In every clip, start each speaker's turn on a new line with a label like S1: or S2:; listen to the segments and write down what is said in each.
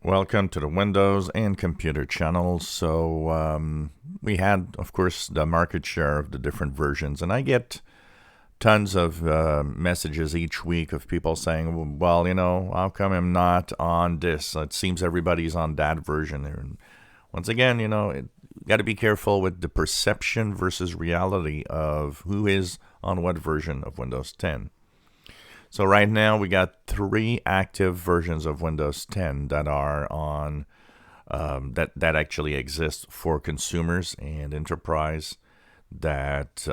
S1: Welcome to the Windows and Computer channel. We had, of course, the market share of the different versions, and I get tons of messages each week of people saying, well, how come I'm not on this? It seems everybody's on that version. And once again, you got to be careful with the perception versus reality of who is on what version of Windows 10. So right now we got 3 active versions of Windows 10 that are on that actually exist for consumers and enterprise. That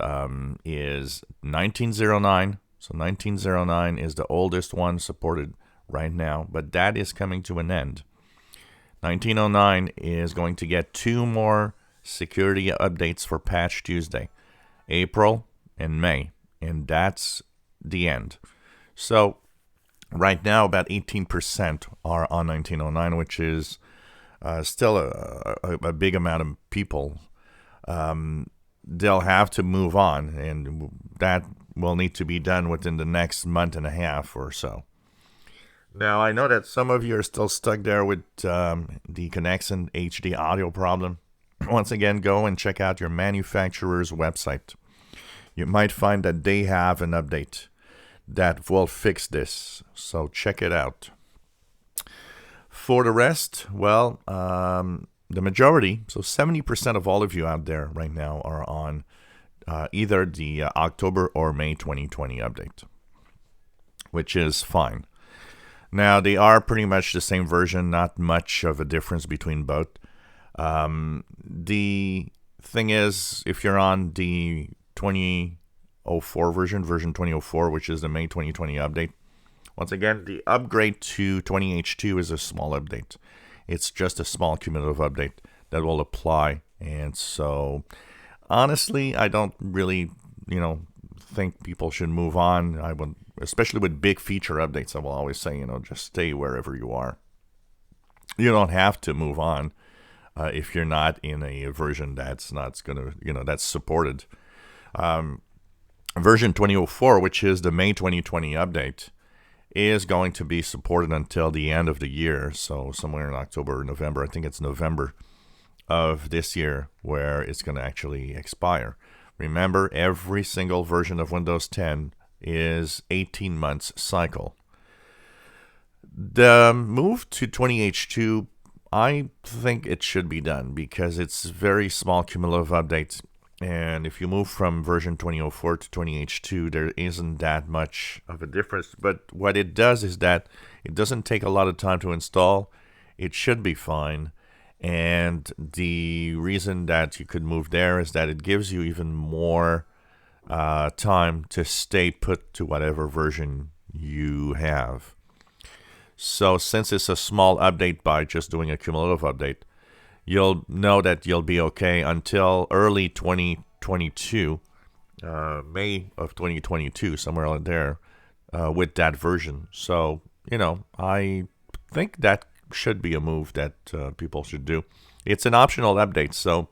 S1: is 1909. So 1909 is the oldest one supported right now, but that is coming to an end. 1909 is going to get 2 more security updates for Patch Tuesday, April and May, and that's the end. So right now, about 18% are on 1909, which is still a big amount of people. They'll have to move on, and that will need to be done within the next month and a half or so. Now, I know that some of you are still stuck there with the Conexant HD audio problem. Once again, go and check out your manufacturer's website. You might find that they have an update that will fix this. So check it out. For the rest, well, the majority, so 70% of all of you out there right now are on either the October or May 2020 update, which is fine. Now, they are pretty much the same version, not much of a difference between both. The thing is, if you're on the 2004 version 2004, which is the May 2020 update. Once again, the upgrade to 20H2 is a small update. It's just a small cumulative update that will apply. And so, honestly, I don't really, think people should move on. I would, especially with big feature updates, I will always say, just stay wherever you are. You don't have to move on if you're not in a version that's not going to, that's supported. Version 2004, which is the May 2020 update, is going to be supported until the end of the year. So somewhere in October or November, I think it's November of this year, where it's going to actually expire. Remember, every single version of Windows 10 is 18 months cycle. The move to 20H2, I think it should be done because it's very small cumulative updates. And if you move from version 2004 to 20H2, there isn't that much of a difference. But what it does is that it doesn't take a lot of time to install. It should be fine. And the reason that you could move there is that it gives you even more time to stay put to whatever version you have. So since it's a small update by just doing a cumulative update, you'll know that you'll be okay until early 2022, May of 2022, somewhere out there, with that version. So, I think that should be a move that people should do. It's an optional update. So,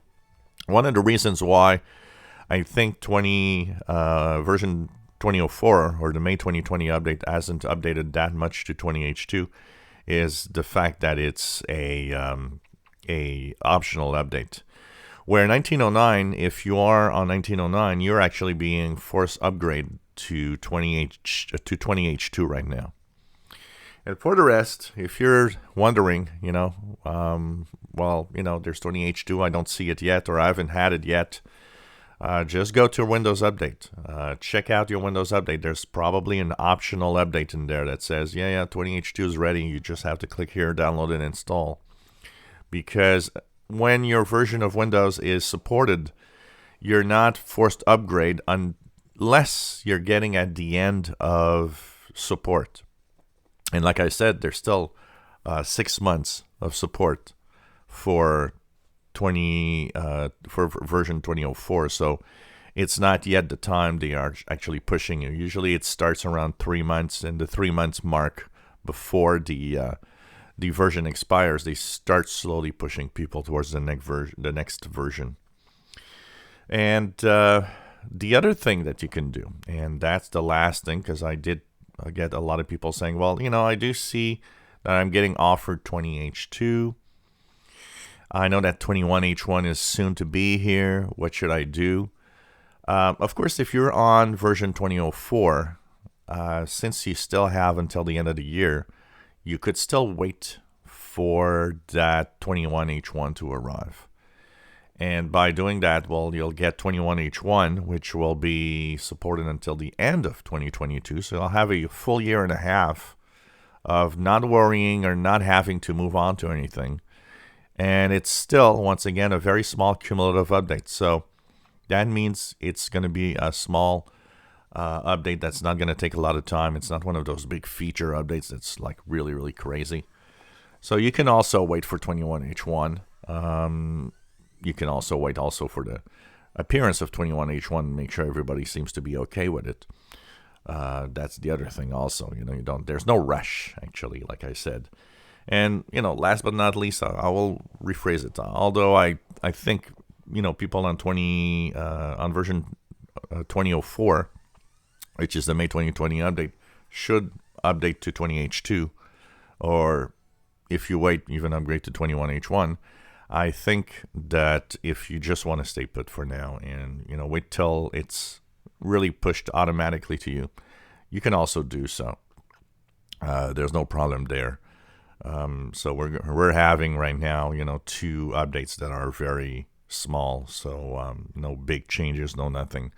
S1: one of the reasons why I think version 2004 or the May 2020 update hasn't updated that much to 20H2 is the fact that it's a optional update. Where 1909, if you are on 1909, you're actually being forced upgrade to 20H2 right now. And for the rest, if you're wondering, there's 20H2, I don't see it yet, or I haven't had it yet, just go to Windows Update. Check out your Windows Update. There's probably an optional update in there that says, 20H2 is ready. You just have to click here, download and install. Because when your version of Windows is supported, you're not forced to upgrade unless you're getting at the end of support. And like I said, there's still 6 months of support for version 2004. So it's not yet the time they are actually pushing you. Usually it starts around 3 months, and the 3 months mark before the version expires, they start slowly pushing people towards the next version. And the other thing that you can do, and that's the last thing, because I get a lot of people saying, well, I do see that I'm getting offered 20H2. I know that 21H1 is soon to be here. What should I do? Of course, if you're on version 2004, since you still have until the end of the year, you could still wait for that 21H1 to arrive. And by doing that, well, you'll get 21H1, which will be supported until the end of 2022. So I'll have a full year and a half of not worrying or not having to move on to anything. And it's still, once again, a very small cumulative update. So that means it's going to be a small update that's not going to take a lot of time. It's not one of those big feature updates that's like really, really crazy. So you can also wait for 21H1. You can also wait for the appearance of 21H1, make sure everybody seems to be okay with it. That's the other thing also. There's no rush, actually, like I said. And, last but not least, I will rephrase it. Although I think, people on version 2004, which is the May 2020 update, should update to 20H2, or if you wait, even upgrade to 21H1. I think that if you just want to stay put for now and, wait till it's really pushed automatically to you, you can also do so. There's no problem there. So we're having right now, 2 updates that are very small. So no big changes, no nothing.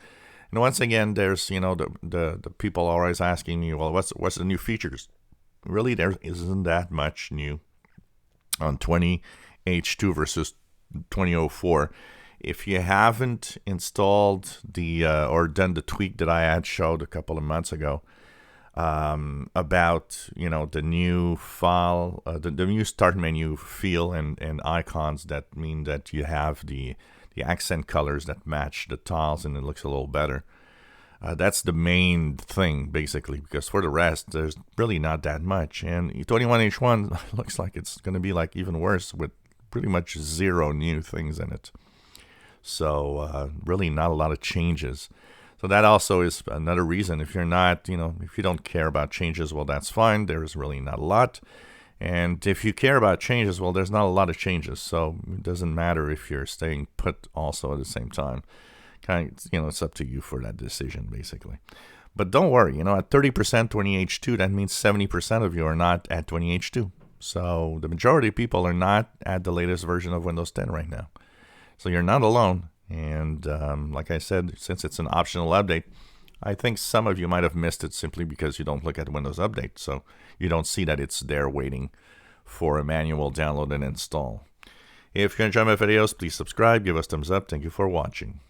S1: And once again, there's, the people always asking me, well, what's the new features? Really, there isn't that much new on 20H2 versus 2004. If you haven't installed or done the tweak that I had showed a couple of months ago about the new file, the new start menu feel and icons that mean that you have the accent colors that match the tiles and it looks a little better. That's the main thing, basically, because for the rest, there's really not that much. And 21H1 looks like it's going to be like even worse with pretty much 0 new things in it. So really not a lot of changes. So that also is another reason. If you're not, if you don't care about changes, well, that's fine. There's really not a lot. And if you care about changes, well, there's not a lot of changes. So it doesn't matter if you're staying put also at the same time. It's up to you for that decision, basically. But don't worry, at 30% 20H2, that means 70% of you are not at 20H2. So the majority of people are not at the latest version of Windows 10 right now. So you're not alone. And like I said, since it's an optional update, I think some of you might have missed it simply because you don't look at Windows Update. So you don't see that it's there waiting for a manual download and install. If you enjoy my videos, please subscribe, give us thumbs up. Thank you for watching.